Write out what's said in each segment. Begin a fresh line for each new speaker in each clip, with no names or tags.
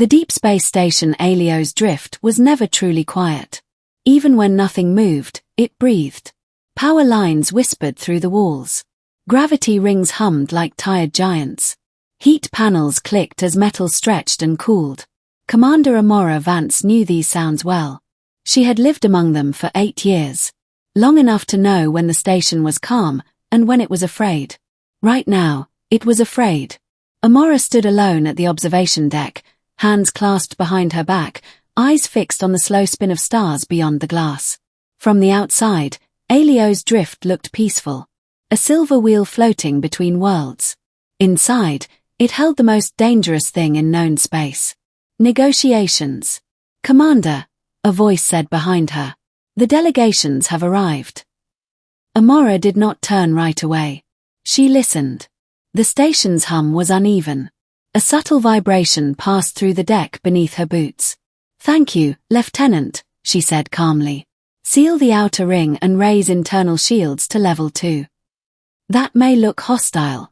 The deep space station Helios Drift was never truly quiet. Even when nothing moved, it breathed. Power lines whispered through the walls. Gravity rings hummed like tired giants. Heat panels clicked as metal stretched and cooled. Commander Amora Vance knew these sounds well. She had lived among them for 8 years. Long enough to know when the station was calm and when it was afraid. Right now, it was afraid. Amora stood alone at the observation deck, hands clasped behind her back, eyes fixed on the slow spin of stars beyond the glass. From the outside, Helios Drift looked peaceful. A silver wheel floating between worlds. Inside, it held the most dangerous thing in known space. Negotiations. "Commander," a voice said behind her. "The delegations have arrived." Amora did not turn right away. She listened. The station's hum was uneven. A subtle vibration passed through the deck beneath her boots. "Thank you, Lieutenant," she said calmly. "Seal the outer ring and raise internal shields to level 2. That may look hostile,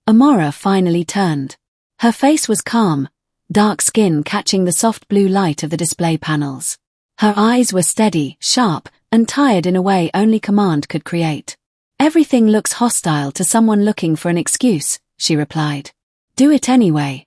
Amora finally turned. Her face was calm, dark skin catching the soft blue light of the display panels. Her eyes were steady, sharp, and tired in a way only command could create. "Everything looks hostile to someone looking for an excuse," she replied. "Do it anyway."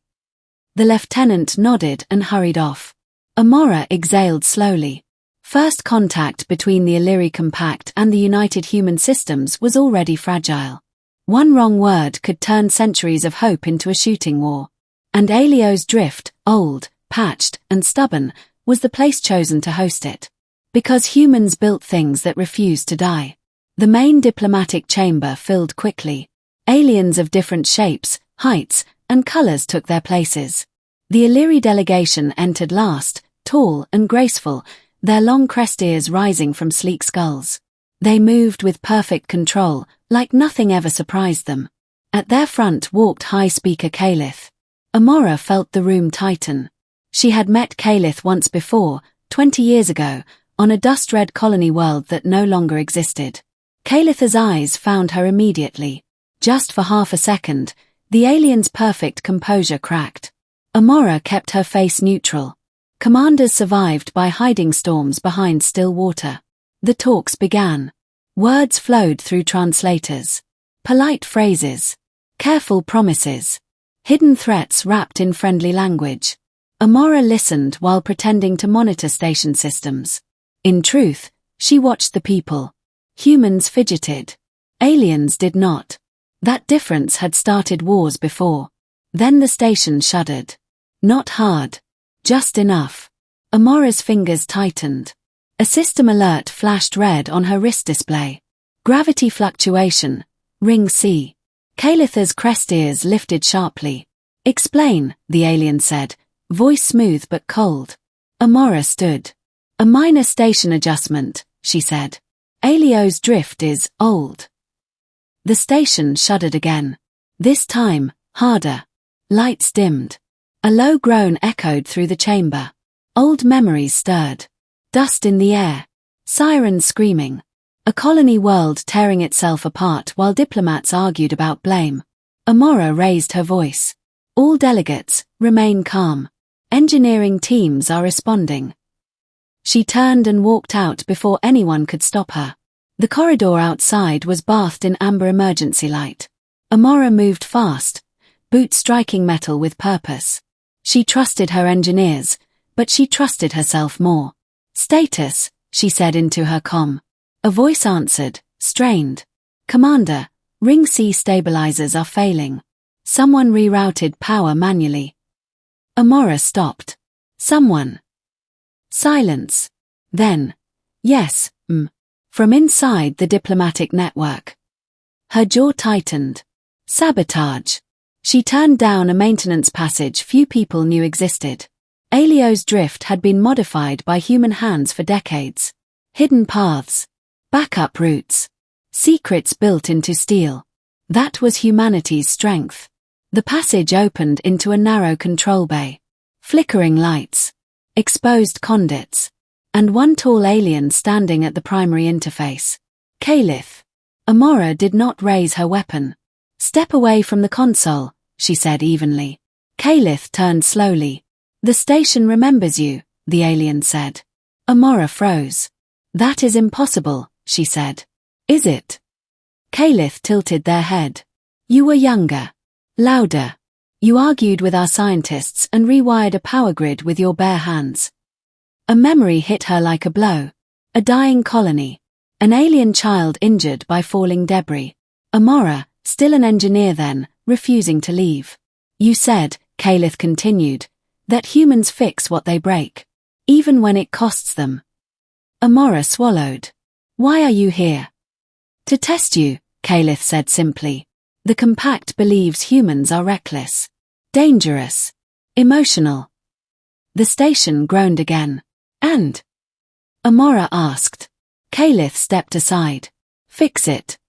The lieutenant nodded and hurried off. Amora exhaled slowly. First contact between the Illyri Compact and the United Human Systems was already fragile. One wrong word could turn centuries of hope into a shooting war. And Helios Drift, old, patched, and stubborn, was the place chosen to host it. Because humans built things that refused to die. The main diplomatic chamber filled quickly. Aliens of different shapes, heights, and colors took their places. The Illyri delegation entered last, tall and graceful, their long crest ears rising from sleek skulls. They moved with perfect control, like nothing ever surprised them. At their front walked High Speaker Kalith. Amora felt the room tighten. She had met Kalith once before, 20 years ago, on a dust-red colony world that no longer existed. Kalith's eyes found her immediately. Just for half a second, the alien's perfect composure cracked. Amora kept her face neutral. Commanders survived by hiding storms behind still water. The talks began. Words flowed through translators. Polite phrases. Careful promises. Hidden threats wrapped in friendly language. Amora listened while pretending to monitor station systems. In truth, she watched the people. Humans fidgeted. Aliens did not. That difference had started wars before. Then the station shuddered. Not hard. Just enough. Amora's fingers tightened. A system alert flashed red on her wrist display. Gravity fluctuation. Ring C. Kalith's crest ears lifted sharply. "Explain," the alien said, voice smooth but cold. Amora stood. "A minor station adjustment," she said. "Helios Drift is old." The station shuddered again. This time, harder. Lights dimmed. A low groan echoed through the chamber. Old memories stirred. Dust in the air. Sirens screaming. A colony world tearing itself apart while diplomats argued about blame. Amora raised her voice. "All delegates, remain calm. Engineering teams are responding." She turned and walked out before anyone could stop her. The corridor outside was bathed in amber emergency light. Amora moved fast, boots striking metal with purpose. She trusted her engineers, but she trusted herself more. "Status," she said into her comm. A voice answered, strained. "Commander, Ring C stabilizers are failing. Someone rerouted power manually." Amora stopped. "Someone." Silence. Then, "Yes, from inside the diplomatic network." Her jaw tightened. Sabotage. She turned down a maintenance passage few people knew existed. Helios Drift had been modified by human hands for decades. Hidden paths. Backup routes. Secrets built into steel. That was humanity's strength. The passage opened into a narrow control bay. Flickering lights. Exposed conduits. And one tall alien standing at the primary interface. Kalith. Amora did not raise her weapon. "Step away from the console," she said evenly. Kalith turned slowly. The station remembers you, the alien said. Amora froze. That is impossible, she said. Is it? Kalith tilted their head. You were younger. Louder. You argued with our scientists and rewired a power grid with your bare hands. A memory hit her like a blow. A dying colony. An alien child injured by falling debris. Amora, still an engineer then, refusing to leave. You said, Kalith continued, that humans fix what they break. Even when it costs them. Amora swallowed. Why are you here? To test you, Kalith said simply. The Compact believes humans are reckless. Dangerous. Emotional. The station groaned again. And? Amora asked. Kalith stepped aside. Fix it.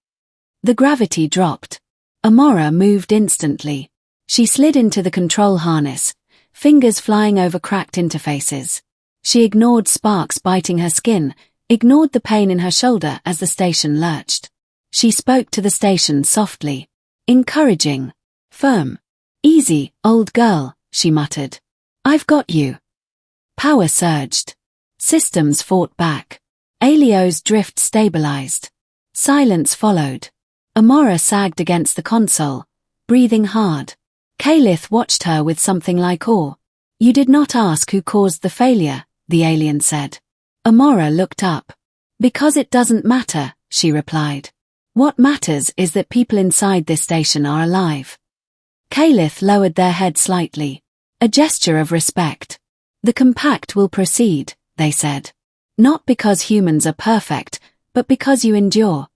The gravity dropped. Amora moved instantly. She slid into the control harness, fingers flying over cracked interfaces. She ignored sparks biting her skin, ignored the pain in her shoulder as the station lurched. She spoke to the station softly. Encouraging. Firm. Easy, old girl, she muttered. I've got you. Power surged. Systems fought back. Alio's drift stabilized. Silence followed. Amora sagged against the console, breathing hard. Kalith watched her with something like awe. You did not ask who caused the failure, the alien said. Amora looked up. Because it doesn't matter, she replied. What matters is that people inside this station are alive. Kalith lowered their head slightly. A gesture of respect. The Compact will proceed, they said. Not because humans are perfect, but because you endure.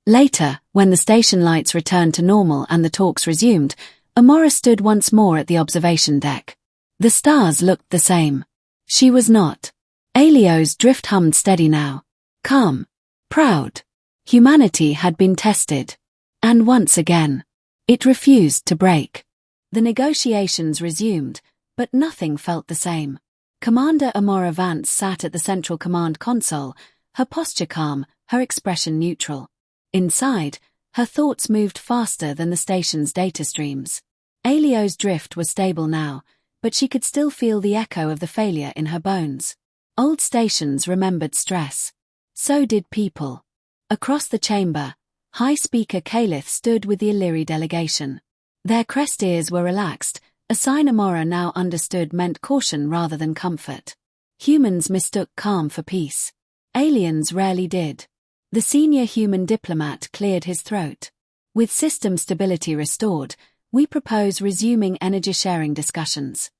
Later, when the station lights returned to normal and the talks resumed, Amora stood once more at the observation deck. The stars looked the same. She was not. Alio's drift hummed steady now. Calm. Proud. Humanity had been tested. And once again. It refused to break. The negotiations resumed, but nothing felt the same. Commander Amora Vance sat at the central command console, her posture calm, her expression neutral. Inside, her thoughts moved faster than the station's data streams. Alio's drift was stable now, but she could still feel the echo of the failure in her bones. Old stations remembered stress. So did people. Across the chamber, High Speaker Kalith stood with the Illyri delegation. Their crest ears were relaxed, a sign Amora now understood meant caution rather than comfort. Humans mistook calm for peace. Aliens rarely did. The senior human diplomat cleared his throat. With system stability restored, we propose resuming energy-sharing discussions.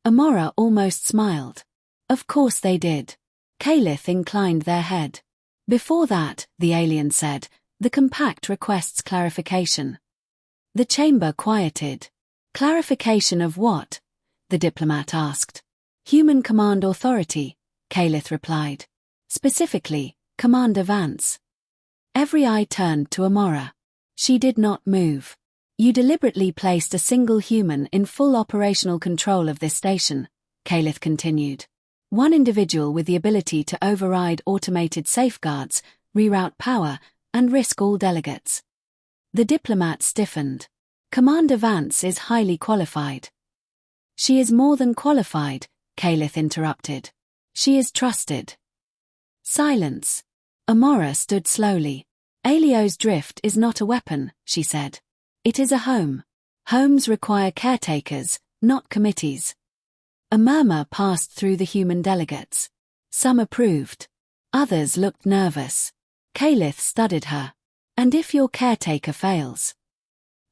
Amora almost smiled. Of course they did. Kalith inclined their head. Before that, the alien said, the Compact requests clarification. The chamber quieted. Clarification of what? The diplomat asked. Human Command Authority, Kalith replied. Specifically, Commander Vance. Every eye turned to Amora. She did not move. You deliberately placed a single human in full operational control of this station, Kalith continued. One individual with the ability to override automated safeguards, reroute power, and risk all delegates. The diplomat stiffened. Commander Vance is highly qualified. She is more than qualified, Kalith interrupted. She is trusted. Silence. Amora stood slowly. Alio's drift is not a weapon, she said. It is a home. Homes require caretakers, not committees. A murmur passed through the human delegates. Some approved. Others looked nervous. Kalith studied her. And if your caretaker fails?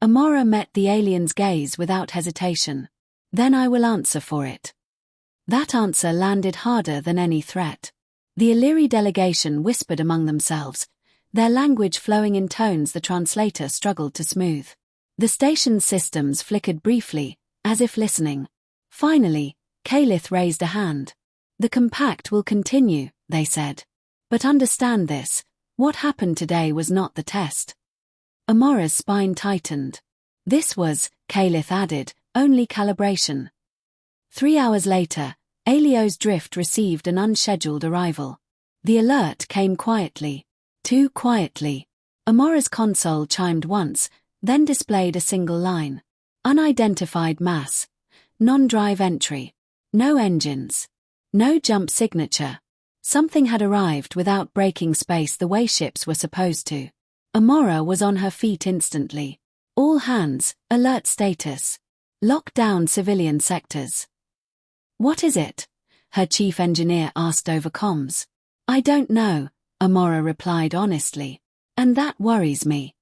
Amora met the alien's gaze without hesitation. Then I will answer for it. That answer landed harder than any threat. The Illyri delegation whispered among themselves, their language flowing in tones the translator struggled to smooth. The station's systems flickered briefly, as if listening. Finally, Kalith raised a hand. The Compact will continue, they said. But understand this, what happened today was not the test. Amora's spine tightened. This was, Kalith added, only calibration. 3 hours later, Alio's drift received an unscheduled arrival. The alert came quietly. Too quietly. Amora's console chimed once, then displayed a single line. Unidentified mass, Non-drive entry. No engines. No jump signature. Something had arrived without breaking space the way ships were supposed to. Amora was on her feet instantly. All hands, alert status. Lock down civilian sectors. What is it? Her chief engineer asked over comms. I don't know, Amora replied honestly. And that worries me.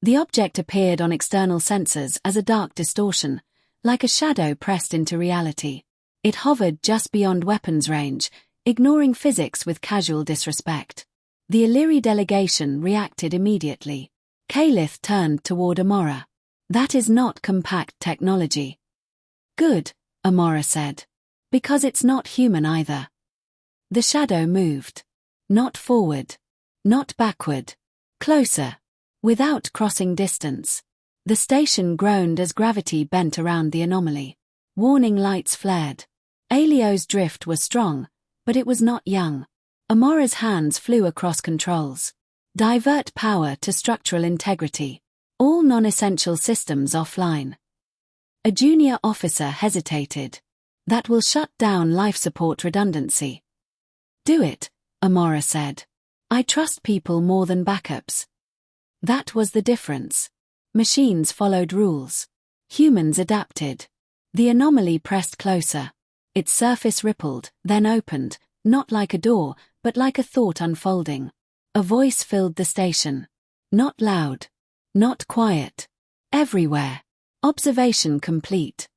The object appeared on external sensors as a dark distortion, like a shadow pressed into reality. It hovered just beyond weapons range, ignoring physics with casual disrespect. The Illyri delegation reacted immediately. Kalith turned toward Amora. That is not compact technology. Good, Amora said. Because it's not human either. The shadow moved. Not forward. Not backward. Closer. Without crossing distance. The station groaned as gravity bent around the anomaly. Warning lights flared. Alio's drift was strong, but it was not young. Amora's hands flew across controls. Divert power to structural integrity. All non-essential systems offline. A junior officer hesitated. That will shut down life support redundancy. Do it, Amora said. I trust people more than backups. That was the difference. Machines followed rules. Humans adapted. The anomaly pressed closer. Its surface rippled, then opened, not like a door, but like a thought unfolding. A voice filled the station. Not loud. Not quiet. Everywhere. Observation complete.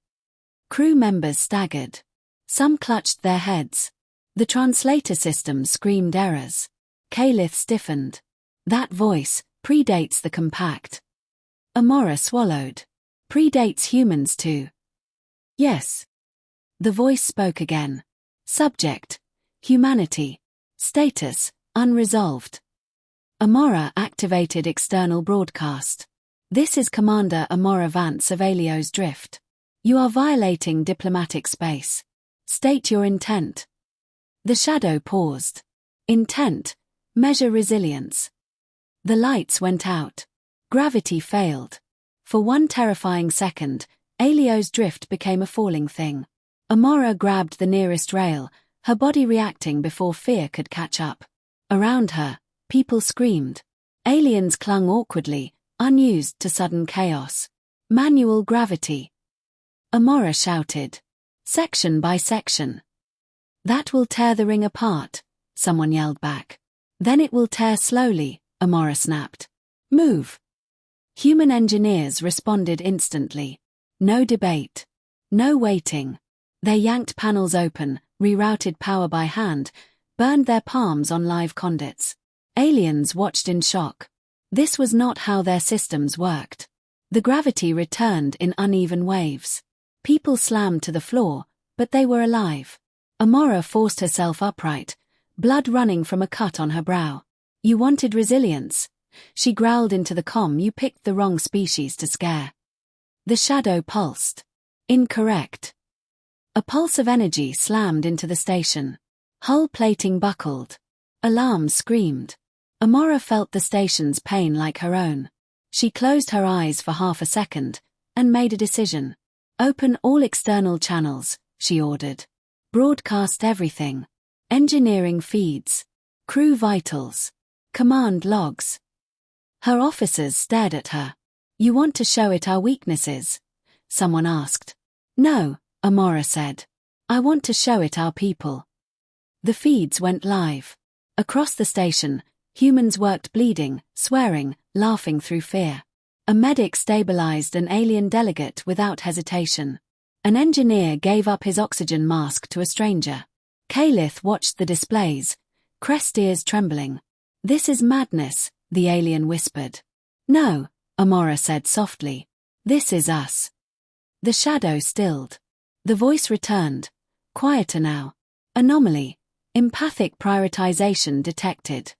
Crew members staggered. Some clutched their heads. The translator system screamed errors. Kalith stiffened. That voice predates the compact. Amora swallowed. Predates humans too. Yes. The voice spoke again. Subject. Humanity. Status. Unresolved. Amora activated external broadcast. This is Commander Amora Vance of Alio's Drift. You are violating diplomatic space. State your intent. The shadow paused. Intent. Measure resilience. The lights went out. Gravity failed. For one terrifying second, Alio's Drift became a falling thing. Amora grabbed the nearest rail, her body reacting before fear could catch up. Around her, people screamed. Aliens clung awkwardly, unused to sudden chaos. Manual gravity. Amora shouted. Section by section. That will tear the ring apart, someone yelled back. Then it will tear slowly, Amora snapped. Move. Human engineers responded instantly. No debate. No waiting. They yanked panels open, rerouted power by hand, burned their palms on live conduits. Aliens watched in shock. This was not how their systems worked. The gravity returned in uneven waves. People slammed to the floor, but they were alive. Amora forced herself upright, blood running from a cut on her brow. You wanted resilience. She growled into the comm. You picked the wrong species to scare. The shadow pulsed. Incorrect. A pulse of energy slammed into the station. Hull plating buckled. Alarms screamed. Amora felt the station's pain like her own. She closed her eyes for half a second, and made a decision. Open all external channels, she ordered. Broadcast everything. Engineering feeds. Crew vitals. Command logs. Her officers stared at her. You want to show it our weaknesses? Someone asked. No, Amora said. I want to show it our people. The feeds went live. Across the station, humans worked bleeding, swearing, laughing through fear. A medic stabilized an alien delegate without hesitation. An engineer gave up his oxygen mask to a stranger. Kalith watched the displays, crest ears trembling. This is madness, the alien whispered. No, Amora said softly. This is us. The shadow stilled. The voice returned. Quieter now. Anomaly. Empathic prioritization detected.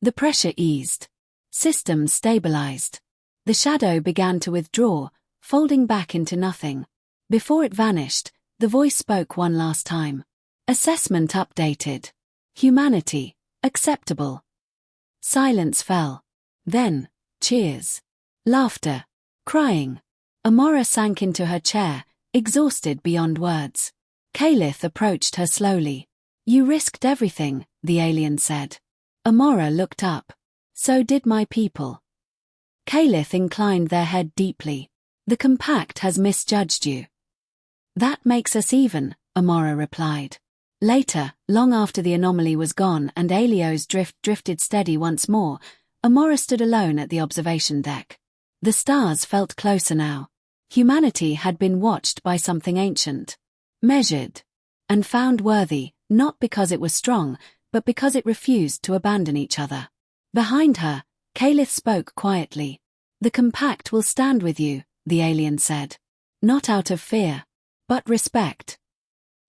The pressure eased. Systems stabilized. The shadow began to withdraw, folding back into nothing. Before it vanished, the voice spoke one last time. Assessment updated. Humanity. Acceptable. Silence fell. Then, cheers. Laughter. Crying. Amora sank into her chair, exhausted beyond words. Kalith approached her slowly. You risked everything, the alien said. Amora looked up. So did my people. Kalith inclined their head deeply. The Compact has misjudged you. That makes us even, Amora replied. Later, long after the anomaly was gone and Aelio's drift drifted steady once more, Amora stood alone at the observation deck. The stars felt closer now. Humanity had been watched by something ancient, measured, and found worthy, not because it was strong, but because it refused to abandon each other. Behind her, Kalith spoke quietly. The Compact will stand with you, the alien said. Not out of fear, but respect.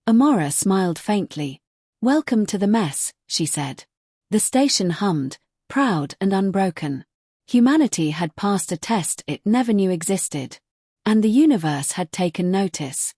Amora smiled faintly. Welcome to the mess, she said. The station hummed, proud and unbroken. Humanity had passed a test it never knew existed. And the universe had taken notice.